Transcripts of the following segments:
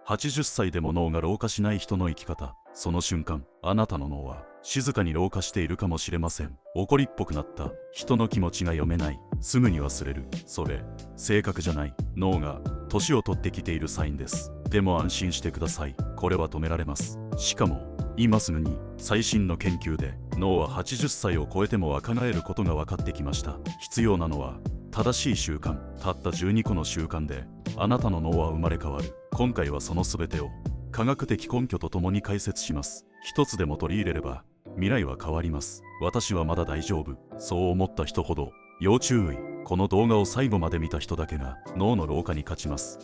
80歳でも脳が老化しない人の生き方。その瞬間、あなたの脳は静かに老化しているかもしれません。怒りっぽくなった。人の気持ちが読めない。すぐに忘れる。それ、性格じゃない。脳が年を取ってきているサインです。でも安心してください。これは止められます。しかも、今すぐに最新の研究で脳は80歳を超えても若返ることが分かってきました。必要なのは正しい習慣。たった12個の習慣であなたの脳は生まれ変わる。今回はその全てを科学的根拠とともに解説します。一つでも取り入れれば未来は変わります。私はまだ大丈夫。そう思った人ほど要注意。この動画を最後まで見た人だけが脳の老化に勝ちます。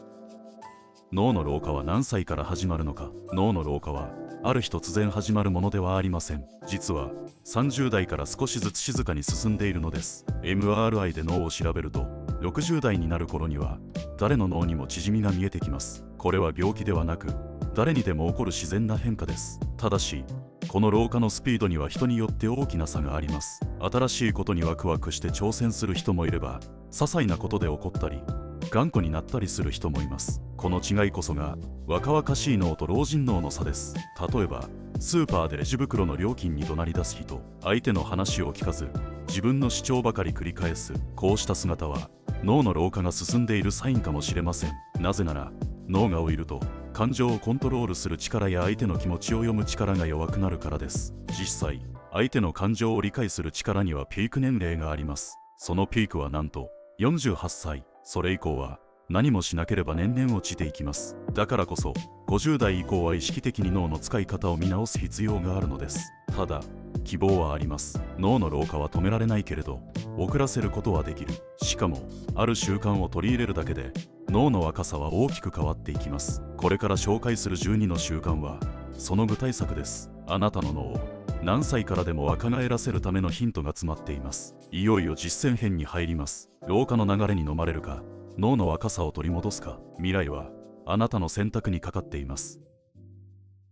脳の老化は何歳から始まるのか。脳の老化はある日突然始まるものではありません。実は30代から少しずつ静かに進んでいるのです。 MRI で脳を調べると60代になる頃には誰の脳にも縮みが見えてきます。これは病気ではなく誰にでも起こる自然な変化です。ただしこの老化のスピードには人によって大きな差があります。新しいことにワクワクして挑戦する人もいれば、些細なことで怒ったり頑固になったりする人もいます。この違いこそが若々しい脳と老人脳の差です。例えばスーパーでレジ袋の料金に怒鳴り出す人、相手の話を聞かず自分の主張ばかり繰り返す。こうした姿は脳の老化が進んでいるサインかもしれません。なぜなら脳が老いると感情をコントロールする力や相手の気持ちを読む力が弱くなるからです。実際相手の感情を理解する力にはピーク年齢があります。そのピークはなんと48歳。それ以降は何もしなければ年々落ちていきます。だからこそ50代以降は意識的に脳の使い方を見直す必要があるのです。ただ希望はあります。脳の老化は止められないけれど遅らせることはできる。しかもある習慣を取り入れるだけで脳の若さは大きく変わっていきます。これから紹介する12の習慣はその具体策です。あなたの脳を何歳からでも若返らせるためのヒントが詰まっています。いよいよ実践編に入ります。老化の流れに飲まれるか、脳の若さを取り戻すか、未来はあなたの選択にかかっています。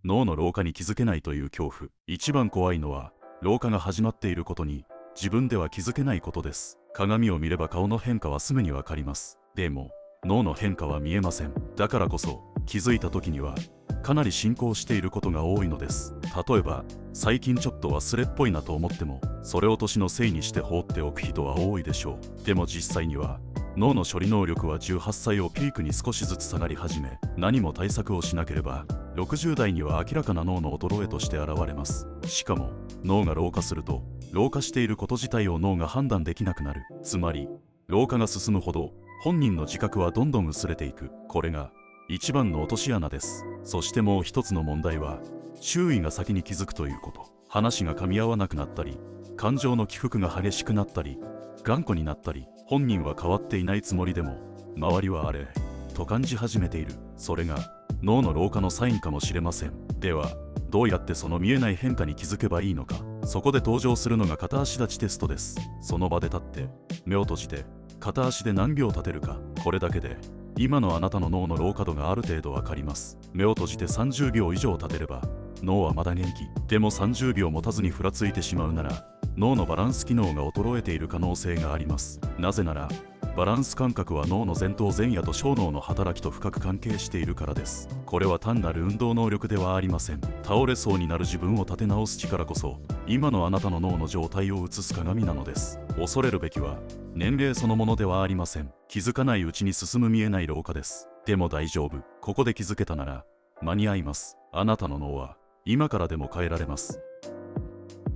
脳の老化に気づけないという恐怖。一番怖いのは老化が始まっていることに自分では気づけないことです。鏡を見れば顔の変化はすぐにわかります。でも脳の変化は見えません。だからこそ気づいた時にはかなり進行していることが多いのです。例えば最近ちょっと忘れっぽいなと思ってもそれを年のせいにして放っておく人は多いでしょう。でも実際には脳の処理能力は18歳をピークに少しずつ下がり始め、何も対策をしなければ60代には明らかな脳の衰えとして現れます。しかも脳が老化すると老化していること自体を脳が判断できなくなる。つまり老化が進むほど本人の自覚はどんどん薄れていく。これが一番の落とし穴です。そしてもう一つの問題は周囲が先に気づくということ。話が噛み合わなくなったり感情の起伏が激しくなったり頑固になったり、本人は変わっていないつもりでも周りはあれと感じ始めている。それが脳の老化のサインかもしれません。ではどうやってその見えない変化に気づけばいいのか。そこで登場するのが片足立ちテストです。その場で立って目を閉じて片足で何秒立てるか。これだけで今のあなたの脳の老化度がある程度わかります。目を閉じて30秒以上立てれば脳はまだ元気。でも30秒持たずにふらついてしまうなら脳のバランス機能が衰えている可能性があります。なぜならバランス感覚は脳の前頭前野と小脳の働きと深く関係しているからです。これは単なる運動能力ではありません。倒れそうになる自分を立て直す力こそ今のあなたの脳の状態を映す鏡なのです。恐れるべきは年齢そのものではありません。気づかないうちに進む見えない老化です。でも大丈夫。ここで気づけたなら間に合います。あなたの脳は今からでも変えられます。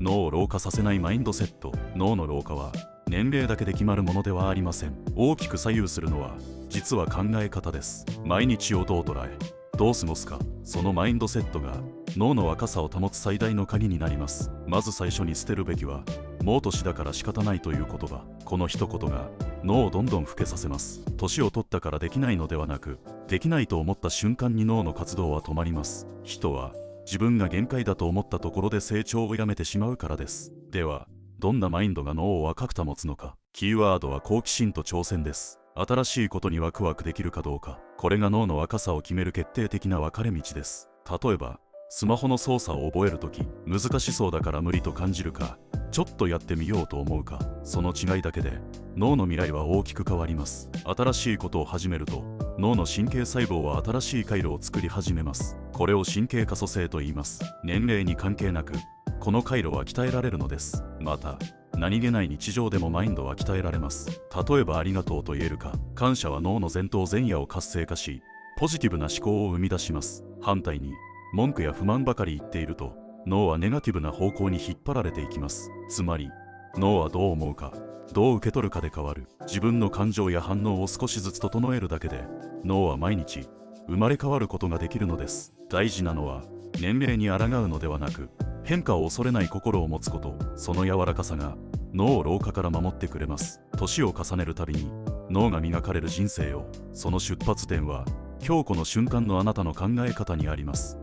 脳を老化させないマインドセット。脳の老化は年齢だけで決まるものではありません。大きく左右するのは実は考え方です。毎日をどう捉えどう過ごすか、そのマインドセットが脳の若さを保つ最大の鍵になります。まず最初に捨てるべきはもう年だから仕方ないという言葉。この一言が脳をどんどん老けさせます。年を取ったからできないのではなく、できないと思った瞬間に脳の活動は止まります。人は自分が限界だと思ったところで成長をやめてしまうからです。ではどんなマインドが脳を若く保つのか。キーワードは好奇心と挑戦です。新しいことにワクワクできるかどうか、これが脳の若さを決める決定的な分かれ道です。例えばスマホの操作を覚えるとき、難しそうだから無理と感じるか、ちょっとやってみようと思うか、その違いだけで脳の未来は大きく変わります。新しいことを始めると、脳の神経細胞は新しい回路を作り始めます。これを神経可塑性と言います。年齢に関係なく、この回路は鍛えられるのです。また、何気ない日常でもマインドは鍛えられます。例えばありがとうと言えるか、感謝は脳の前頭前野を活性化し、ポジティブな思考を生み出します。反対に、文句や不満ばかり言っていると、脳はネガティブな方向に引っ張られていきます。つまり、脳はどう思うか、どう受け取るかで変わる。自分の感情や反応を少しずつ整えるだけで、脳は毎日生まれ変わることができるのです。大事なのは、年齢に抗うのではなく、変化を恐れない心を持つこと。その柔らかさが脳を老化から守ってくれます。年を重ねるたびに脳が磨かれる人生を、その出発点は今日この瞬間のあなたの考え方にあります。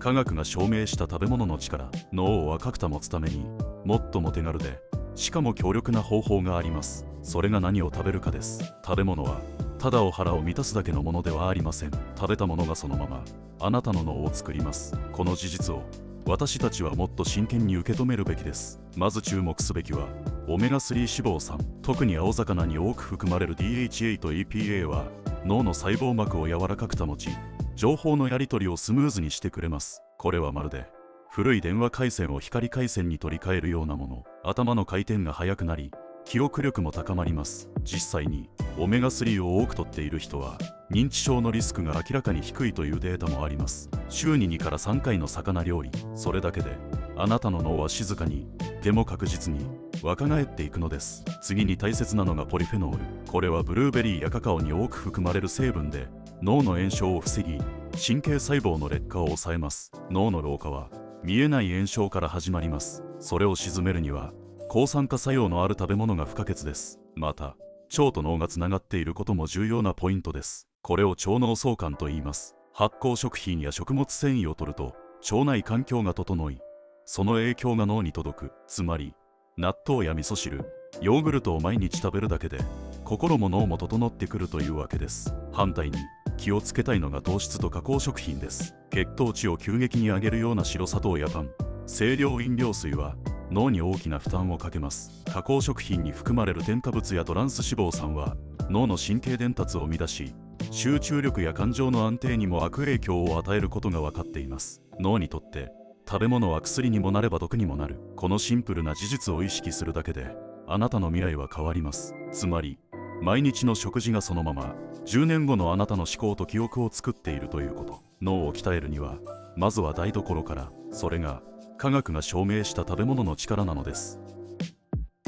科学が証明した食べ物の力、脳を若く保つために最も手軽で、しかも強力な方法があります。それが何を食べるかです。食べ物はただ腹を満たすだけのものではありません。食べたものがそのままあなたの脳を作ります。この事実を私たちはもっと真剣に受け止めるべきです。まず注目すべきはオメガ3脂肪酸。特に青魚に多く含まれる DHA と EPA は脳の細胞膜を柔らかく保ち、情報のやり取りをスムーズにしてくれます。これはまるで古い電話回線を光回線に取り替えるようなもの。頭の回転が速くなり、記憶力も高まります。実際にオメガ3を多く摂っている人は認知症のリスクが明らかに低いというデータもあります。週に2から3回の魚料理、それだけであなたの脳は静かにでも確実に若返っていくのです。次に大切なのがポリフェノール。これはブルーベリーやカカオに多く含まれる成分で、脳の炎症を防ぎ、神経細胞の劣化を抑えます。脳の老化は見えない炎症から始まります。それを鎮めるには抗酸化作用のある食べ物が不可欠です。また、腸と脳がつながっていることも重要なポイントです。これを腸脳相関と言います。発酵食品や食物繊維を摂ると腸内環境が整い、その影響が脳に届く。つまり、納豆や味噌汁、ヨーグルトを毎日食べるだけで心も脳も整ってくるというわけです。反対に気をつけたいのが糖質と加工食品です。血糖値を急激に上げるような白砂糖やパン、清涼飲料水は脳に大きな負担をかけます。加工食品に含まれる添加物やトランス脂肪酸は脳の神経伝達を乱し、集中力や感情の安定にも悪影響を与えることが分かっています。脳にとって食べ物は薬にもなれば毒にもなる。このシンプルな事実を意識するだけであなたの未来は変わります。つまり、毎日の食事がそのまま10年後のあなたの思考と記憶を作っているということ。脳を鍛えるにはまずは台所から。それが科学が証明した食べ物の力なのです。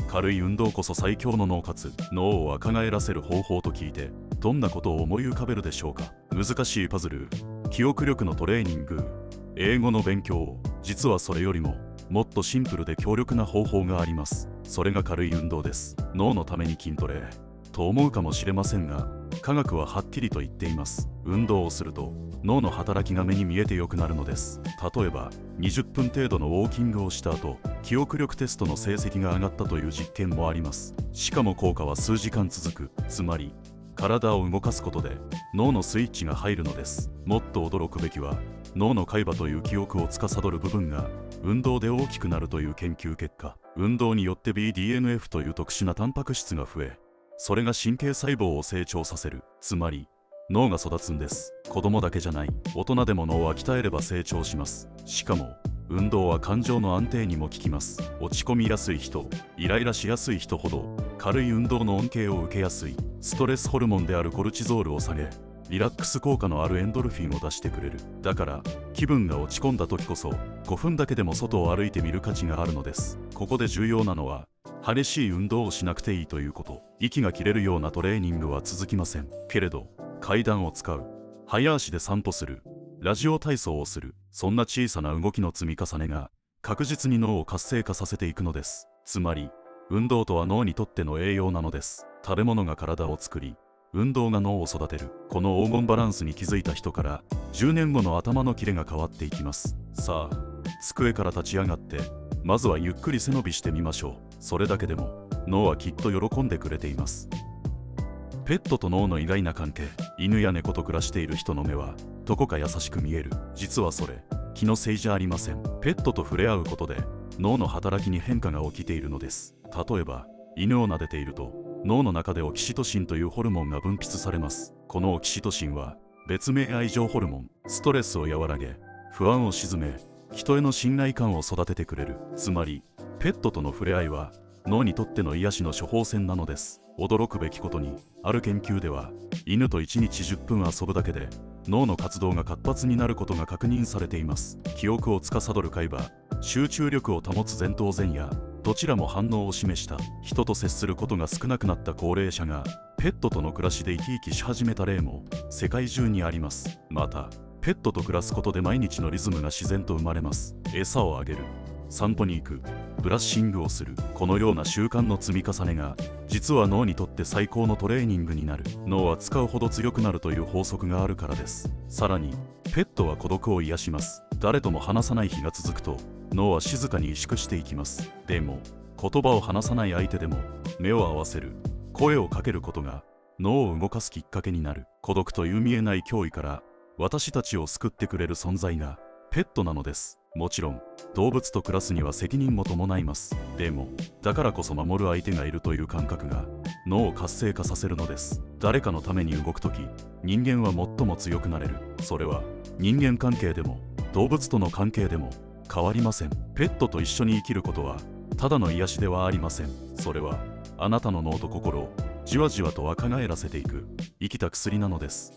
軽い運動こそ最強の脳活。脳を若返らせる方法と聞いてどんなことを思い浮かべるでしょうか。難しいパズル、記憶力のトレーニング、英語の勉強。実はそれよりももっとシンプルで強力な方法があります。それが軽い運動です。脳のために筋トレと思うかもしれませんが、科学ははっきりと言っています。運動をすると脳の働きが目に見えて良くなるのです。例えば20分程度のウォーキングをした後、記憶力テストの成績が上がったという実験もあります。しかも効果は数時間続く。つまり体を動かすことで脳のスイッチが入るのです。もっと驚くべきは、脳の海馬という記憶を司る部分が運動で大きくなるという研究結果。運動によって BDNF という特殊なタンパク質が増え、それが神経細胞を成長させる。つまり脳が育つんです。子供だけじゃない、大人でも脳は鍛えれば成長します。しかも運動は感情の安定にも効きます。落ち込みやすい人、イライラしやすい人ほど軽い運動の恩恵を受けやすい。ストレスホルモンであるコルチゾールを下げ、リラックス効果のあるエンドルフィンを出してくれる。だから気分が落ち込んだ時こそ5分だけでも外を歩いてみる価値があるのです。ここで重要なのは、激しい運動をしなくていいということ。息が切れるようなトレーニングは続きませんけれど、階段を使う、早足で散歩する、ラジオ体操をする、そんな小さな動きの積み重ねが確実に脳を活性化させていくのです。つまり運動とは脳にとっての栄養なのです。食べ物が体を作り、運動が脳を育てる。この黄金バランスに気づいた人から10年後の頭のキレが変わっていきます。さあ、机から立ち上がってまずはゆっくり背伸びしてみましょう。それだけでも脳はきっと喜んでくれています。ペットと脳の意外な関係。犬や猫と暮らしている人の目はどこか優しく見える。実はそれ気のせいじゃありません。ペットと触れ合うことで脳の働きに変化が起きているのです。例えば犬を撫でていると脳の中でオキシトシンというホルモンが分泌されます。このオキシトシンは別名愛情ホルモン。ストレスを和らげ、不安を鎮め、人への信頼感を育ててくれる。つまりペットとの触れ合いは脳にとっての癒しの処方箋なのです。驚くべきことに、ある研究では犬と1日10分遊ぶだけで脳の活動が活発になることが確認されています。記憶を司る海馬、集中力を保つ前頭前野、どちらも反応を示した。人と接することが少なくなった高齢者がペットとの暮らしで生き生きし始めた例も世界中にあります。またペットと暮らすことで毎日のリズムが自然と生まれます。餌をあげる、散歩に行く、ブラッシングをする、このような習慣の積み重ねが実は脳にとって最高のトレーニングになる。脳は使うほど強くなるという法則があるからです。さらにペットは孤独を癒します。誰とも話さない日が続くと脳は静かに萎縮していきます。でも言葉を話さない相手でも目を合わせる、声をかけることが脳を動かすきっかけになる。孤独という見えない脅威から私たちを救ってくれる存在がペットなのです。もちろん動物と暮らすには責任も伴います。でもだからこそ守る相手がいるという感覚が脳を活性化させるのです。誰かのために動くとき、人間は最も強くなれる。それは人間関係でも動物との関係でも変わりません。ペットと一緒に生きることはただの癒しではありません。それはあなたの脳と心をじわじわと若返らせていく生きた薬なのです。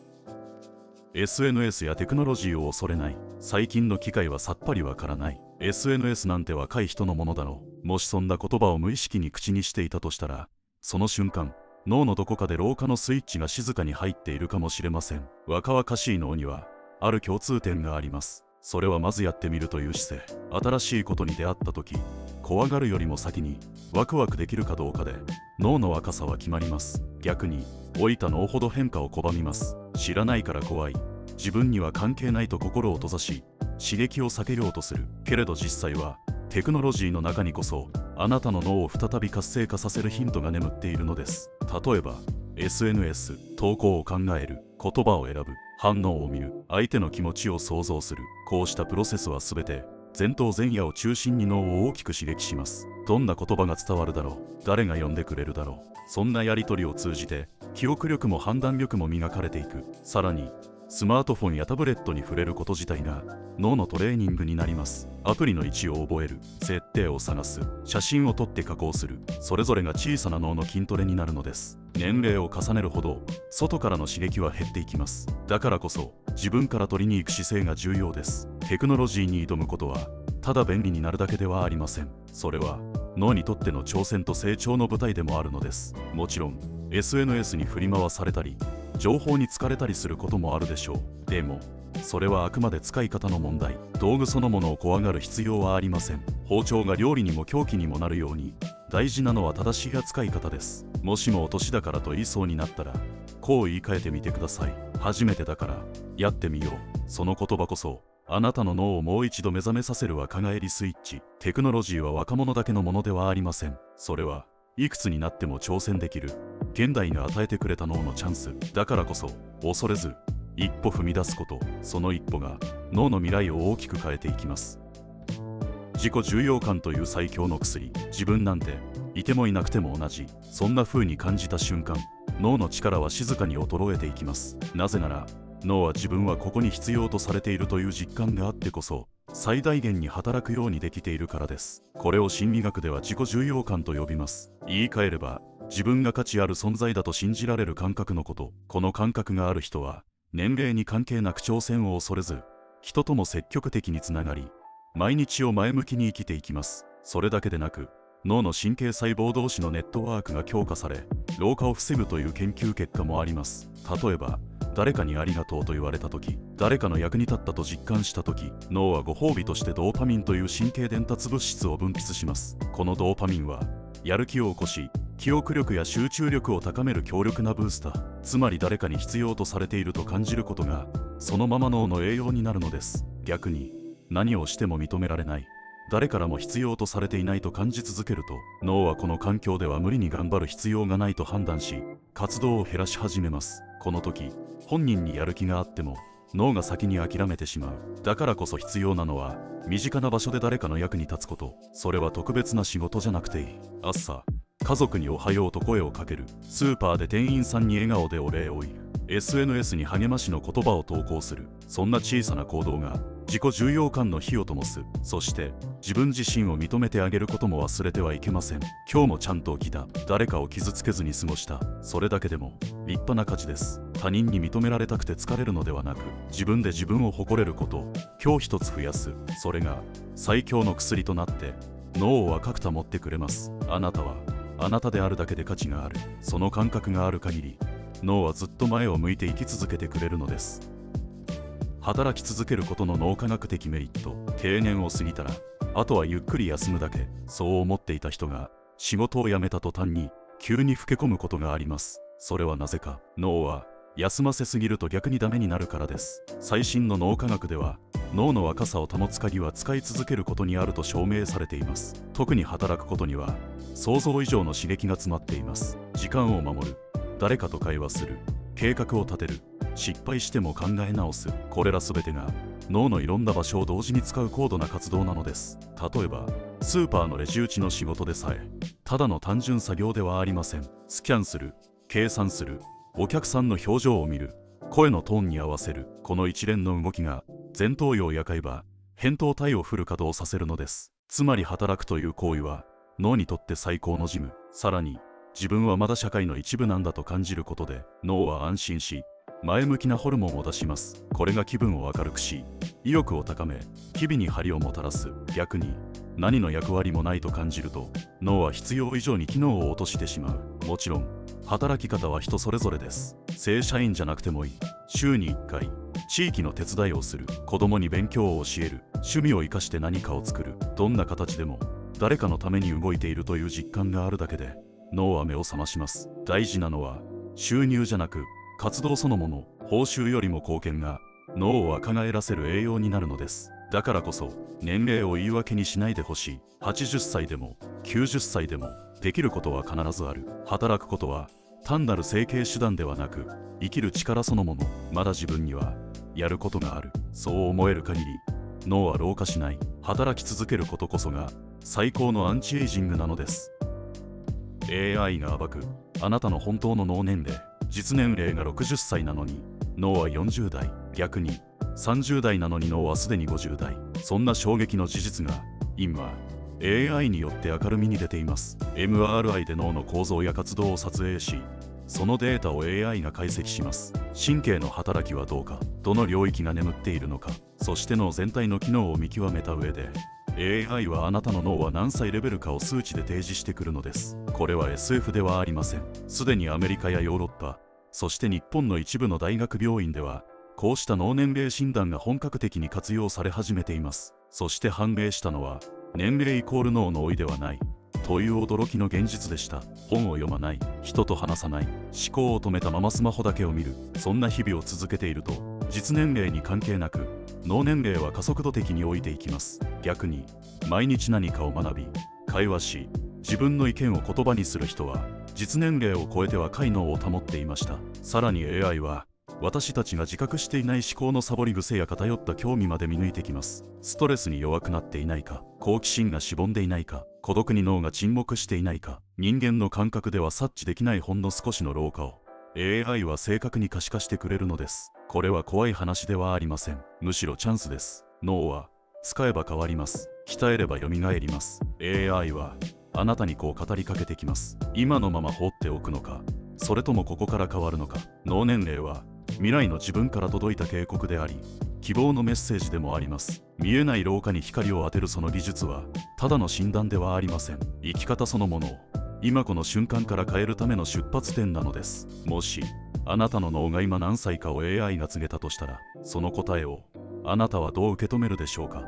SNS やテクノロジーを恐れない。最近の機械はさっぱりわからない。 SNS なんて若い人のものだろう。もしそんな言葉を無意識に口にしていたとしたら、その瞬間脳のどこかで老化のスイッチが静かに入っているかもしれません。若々しい脳にはある共通点があります。それはまずやってみるという姿勢。新しいことに出会った時、怖がるよりも先にワクワクできるかどうかで脳の若さは決まります。逆に老いた脳ほど変化を拒みます。知らないから怖い、自分には関係ないと心を閉ざし刺激を避けようとする。けれど実際はテクノロジーの中にこそあなたの脳を再び活性化させるヒントが眠っているのです。例えば SNS、 投稿を考える、言葉を選ぶ、反応を見る、相手の気持ちを想像する。こうしたプロセスは全て前頭前野を中心に脳を大きく刺激します。どんな言葉が伝わるだろう、誰が読んでくれるだろう、そんなやり取りを通じて記憶力も判断力も磨かれていく。さらにスマートフォンやタブレットに触れること自体が脳のトレーニングになります。アプリの位置を覚える、設定を探す、写真を撮って加工する、それぞれが小さな脳の筋トレになるのです。年齢を重ねるほど外からの刺激は減っていきます。だからこそ自分から取りに行く姿勢が重要です。テクノロジーに挑むことはただ便利になるだけではありません。それは脳にとっての挑戦と成長の舞台でもあるのです。もちろん SNS に振り回されたり情報に疲れたりすることもあるでしょう。でもそれはあくまで使い方の問題。道具そのものを怖がる必要はありません。包丁が料理にも凶器にもなるように大事なのは正しい扱い方です。もしもお年だからと言いそうになったらこう言い換えてみてください。初めてだからやってみよう。その言葉こそあなたの脳をもう一度目覚めさせる若返りスイッチ。テクノロジーは若者だけのものではありません。それはいくつになっても挑戦できる現代が与えてくれた脳のチャンス。だからこそ恐れず一歩踏み出すこと、その一歩が脳の未来を大きく変えていきます。自己重要感という最強の薬。自分なんていてもいなくても同じ、そんな風に感じた瞬間、脳の力は静かに衰えていきます。なぜなら脳は自分はここに必要とされているという実感があってこそ最大限に働くようにできているからです。これを心理学では自己重要感と呼びます。言い換えれば自分が価値ある存在だと信じられる感覚のこと。この感覚がある人は年齢に関係なく挑戦を恐れず人とも積極的につながり毎日を前向きに生きていきます。それだけでなく脳の神経細胞同士のネットワークが強化され老化を防ぐという研究結果もあります。例えば誰かにありがとうと言われた時、誰かの役に立ったと実感した時、脳はご褒美としてドーパミンという神経伝達物質を分泌します。このドーパミンはやる気を起こし記憶力や集中力を高める強力なブースター。つまり誰かに必要とされていると感じることがそのまま脳の栄養になるのです。逆に何をしても認められない、誰からも必要とされていないと感じ続けると脳はこの環境では無理に頑張る必要がないと判断し活動を減らし始めます。この時本人にやる気があっても脳が先に諦めてしまう。だからこそ必要なのは身近な場所で誰かの役に立つこと。それは特別な仕事じゃなくていい。朝家族におはようと声をかける。スーパーで店員さんに笑顔でお礼を言う。SNS に励ましの言葉を投稿する。そんな小さな行動が自己重要感の火を灯す。そして自分自身を認めてあげることも忘れてはいけません。今日もちゃんと起きた。誰かを傷つけずに過ごした。それだけでも立派な価値です。他人に認められたくて疲れるのではなく、自分で自分を誇れること、今日一つ増やす。それが最強の薬となって脳を赤く保ってくれます。あなたはあなたであるだけで価値がある。その感覚がある限り、脳はずっと前を向いて生き続けてくれるのです。働き続けることの脳科学的メリット。定年を過ぎたらあとはゆっくり休むだけ。そう思っていた人が仕事を辞めた途端に急に老け込むことがあります。それはなぜか。脳は休ませすぎると逆にダメになるからです。最新の脳科学では脳の若さを保つ鍵は使い続けることにあると証明されています。特に働くことには想像以上の刺激が詰まっています。時間を守る、誰かと会話する、計画を立てる、失敗しても考え直す。これらすべてが脳のいろんな場所を同時に使う高度な活動なのです。例えばスーパーのレジ打ちの仕事でさえただの単純作業ではありません。スキャンする、計算する、お客さんの表情を見る、声のトーンに合わせる。この一連の動きが前頭葉や海馬、扁桃体をフル稼働させるのです。つまり働くという行為は脳にとって最高のジム。さらに自分はまだ社会の一部なんだと感じることで脳は安心し、前向きなホルモンを出します。これが気分を明るくし、意欲を高め、日々に張りをもたらす。逆に何の役割もないと感じると脳は必要以上に機能を落としてしまう。もちろん働き方は人それぞれです。正社員じゃなくてもいい。週に1回地域の手伝いをする、子供に勉強を教える、趣味を生かして何かを作る。どんな形でも誰かのために動いているという実感があるだけで脳は目を覚まします。大事なのは収入じゃなく活動そのもの。報酬よりも貢献が脳を若返らせる栄養になるのです。だからこそ年齢を言い訳にしないでほしい。80歳でも90歳でもできることは必ずある。働くことは単なる生計手段ではなく生きる力そのもの。まだ自分にはやることがある。そう思える限り脳は老化しない。働き続けることこそが最高のアンチエイジングなのです。 AI が暴くあなたの本当の脳年齢。実年齢が60歳なのに脳は40代。逆に30代なのに脳はすでに50代。そんな衝撃の事実が今 AI によって明るみに出ています。 MRI で脳の構造や活動を撮影し、そのデータを AI が解析します。神経の働きはどうか、どの領域が眠っているのか、そして脳全体の機能を見極めた上で AI はあなたの脳は何歳レベルかを数値で提示してくるのです。これは SF ではありません。すでにアメリカやヨーロッパ、そして日本の一部の大学病院ではこうした脳年齢診断が本格的に活用され始めています。そして判明したのは年齢イコール脳の老いではないという驚きの現実でした。本を読まない、人と話さない、思考を止めたままスマホだけを見る、そんな日々を続けていると実年齢に関係なく脳年齢は加速度的に老いていきます。逆に毎日何かを学び、会話し、自分の意見を言葉にする人は実年齢を超えて若い脳を保っていました。さらに AI は私たちが自覚していない思考のサボり癖や偏った興味まで見抜いてきます。ストレスに弱くなっていないか、好奇心がしぼんでいないか、孤独に脳が沈黙していないか、人間の感覚では察知できないほんの少しの老化を AI は正確に可視化してくれるのです。これは怖い話ではありません。むしろチャンスです。脳は使えば変わります。鍛えれば蘇ります。 AI はあなたにこう語りかけてきます。今のまま放っておくのか、それともここから変わるのか。脳年齢は未来の自分から届いた警告であり、希望のメッセージでもあります。見えない老化に光を当てるその技術はただの診断ではありません。生き方そのものを今この瞬間から変えるための出発点なのです。もしあなたの脳が今何歳かを AI が告げたとしたら、その答えをあなたはどう受け止めるでしょうか。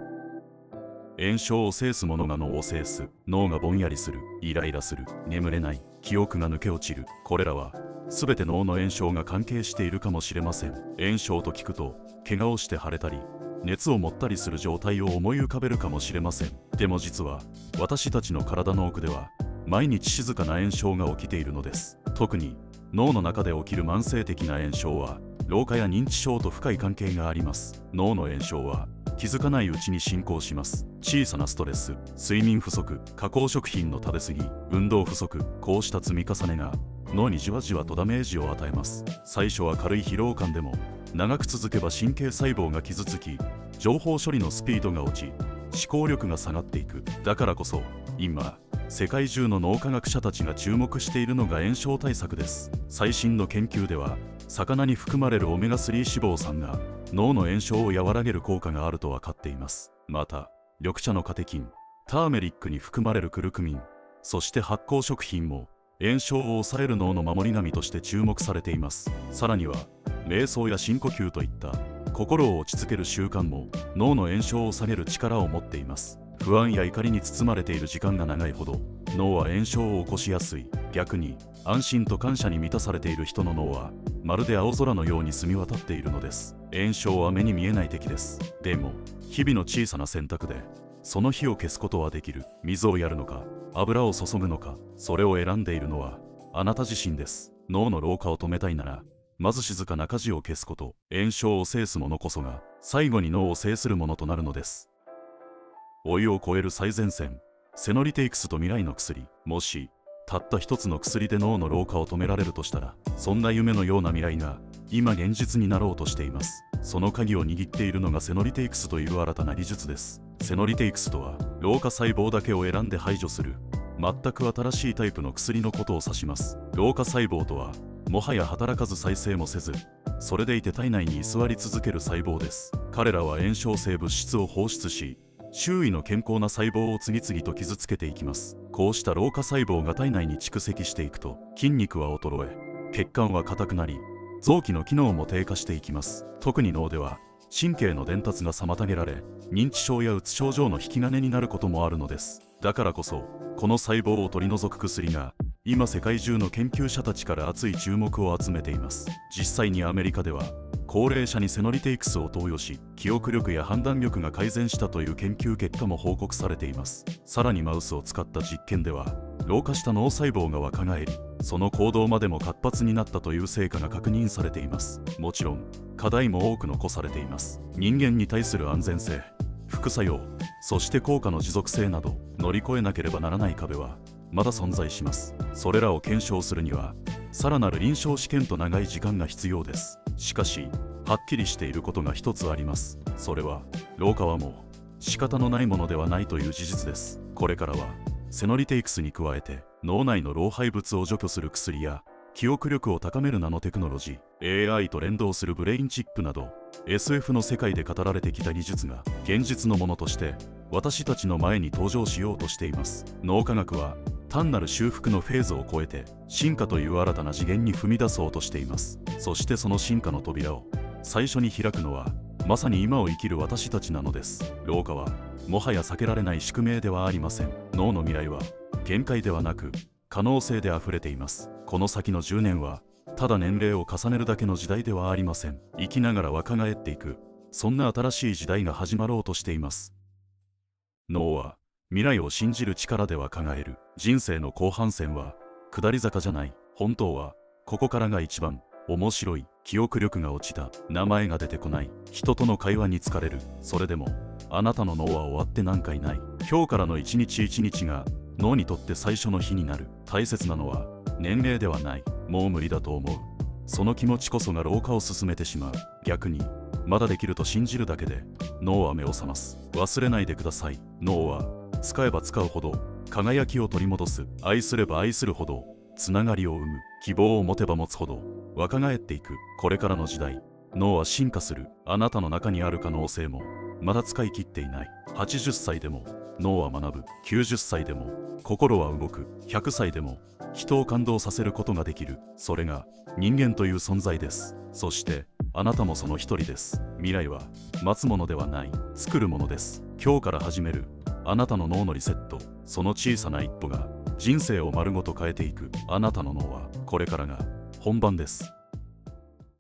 炎症を制すものが脳を制す。脳がぼんやりする、イライラする、眠れない、記憶が抜け落ちる。これらは全て脳の炎症が関係しているかもしれません。炎症と聞くと怪我をして腫れたり熱を持ったりする状態を思い浮かべるかもしれません。でも実は私たちの体の奥では毎日静かな炎症が起きているのです。特に脳の中で起きる慢性的な炎症は老化や認知症と深い関係があります。脳の炎症は気づかないうちに進行します。小さなストレス、睡眠不足、加工食品の食べ過ぎ、運動不足、こうした積み重ねが脳にじわじわとダメージを与えます。最初は軽い疲労感でも長く続けば神経細胞が傷つき、情報処理のスピードが落ち、思考力が下がっていく。だからこそ今世界中の脳科学者たちが注目しているのが炎症対策です。最新の研究では魚に含まれるオメガ3脂肪酸が脳の炎症を和らげる効果があると分かっています。また緑茶のカテキン、ターメリックに含まれるクルクミン、そして発酵食品も炎症を抑える脳の守り神として注目されています。さらには瞑想や深呼吸といった心を落ち着ける習慣も脳の炎症を下げる力を持っています。不安や怒りに包まれている時間が長いほど脳は炎症を起こしやすい。逆に安心と感謝に満たされている人の脳はまるで青空のように澄み渡っているのです。炎症は目に見えない敵です。でも日々の小さな選択でその火を消すことはできる。水をやるのか油を注ぐのか、それを選んでいるのはあなた自身です。脳の老化を止めたいならまず静かな火事を消すこと。炎症を制す者こそが最後に脳を制するものとなるのです。老いを超える最前線、セノリテイクスと未来の薬。もしたった一つの薬で脳の老化を止められるとしたら、そんな夢のような未来が今現実になろうとしています。その鍵を握っているのがセノリテイクスという新たな技術です。セノリテイクスとは老化細胞だけを選んで排除する全く新しいタイプの薬のことを指します。老化細胞とはもはや働かず再生もせず、それでいて体内に居座り続ける細胞です。彼らは炎症性物質を放出し、周囲の健康な細胞を次々と傷つけていきます。こうした老化細胞が体内に蓄積していくと、筋肉は衰え、血管は硬くなり、臓器の機能も低下していきます。特に脳では神経の伝達が妨げられ、認知症やうつ症状の引き金になることもあるのです。だからこそこの細胞を取り除く薬が今世界中の研究者たちから熱い注目を集めています。実際にアメリカでは高齢者にセノリテイクスを投与し、記憶力や判断力が改善したという研究結果も報告されています。さらにマウスを使った実験では老化した脳細胞が若返り、その行動までも活発になったという成果が確認されています。もちろん課題も多く残されています。人間に対する安全性、副作用、そして効果の持続性など乗り越えなければならない壁はまだ存在します。それらを検証するにはさらなる臨床試験と長い時間が必要です。しかしはっきりしていることが一つあります。それは老化はもう仕方のないものではないという事実です。これからはセノリテイクスに加えて脳内の老廃物を除去する薬や記憶力を高めるナノテクノロジー、 AI と連動するブレインチップなど SF の世界で語られてきた技術が現実のものとして私たちの前に登場しようとしています。脳科学は単なる修復のフェーズを超えて進化という新たな次元に踏み出そうとしています。そしてその進化の扉を最初に開くのはまさに今を生きる私たちなのです。老化はもはや避けられない宿命ではありません。脳の未来は限界ではなく可能性であふれています。この先の10年はただ年齢を重ねるだけの時代ではありません。生きながら若返っていく、そんな新しい時代が始まろうとしています。脳は未来を信じる力で若返る。人生の後半戦は下り坂じゃない。本当はここからが一番面白い。記憶力が落ちた、名前が出てこない、人との会話に疲れる。それでもあなたの脳は終わってなんかいない。今日からの一日一日が脳にとって最初の日になる。大切なのは年齢ではない。もう無理だと思う。その気持ちこそが老化を進めてしまう。逆にまだできると信じるだけで脳は目を覚ます。忘れないでください。脳は使えば使うほど輝きを取り戻す。愛すれば愛するほどつながりを生む。希望を持てば持つほど若返っていく。これからの時代、脳は進化する。あなたの中にある可能性もまだ使い切っていない。80歳でも脳は学ぶ。90歳でも心は動く。100歳でも人を感動させることができる。それが人間という存在です。そしてあなたもその一人です。未来は待つものではない、作るものです。今日から始めるあなたの脳のリセット、その小さな一歩が人生を丸ごと変えていく。あなたの脳はこれからが本番です。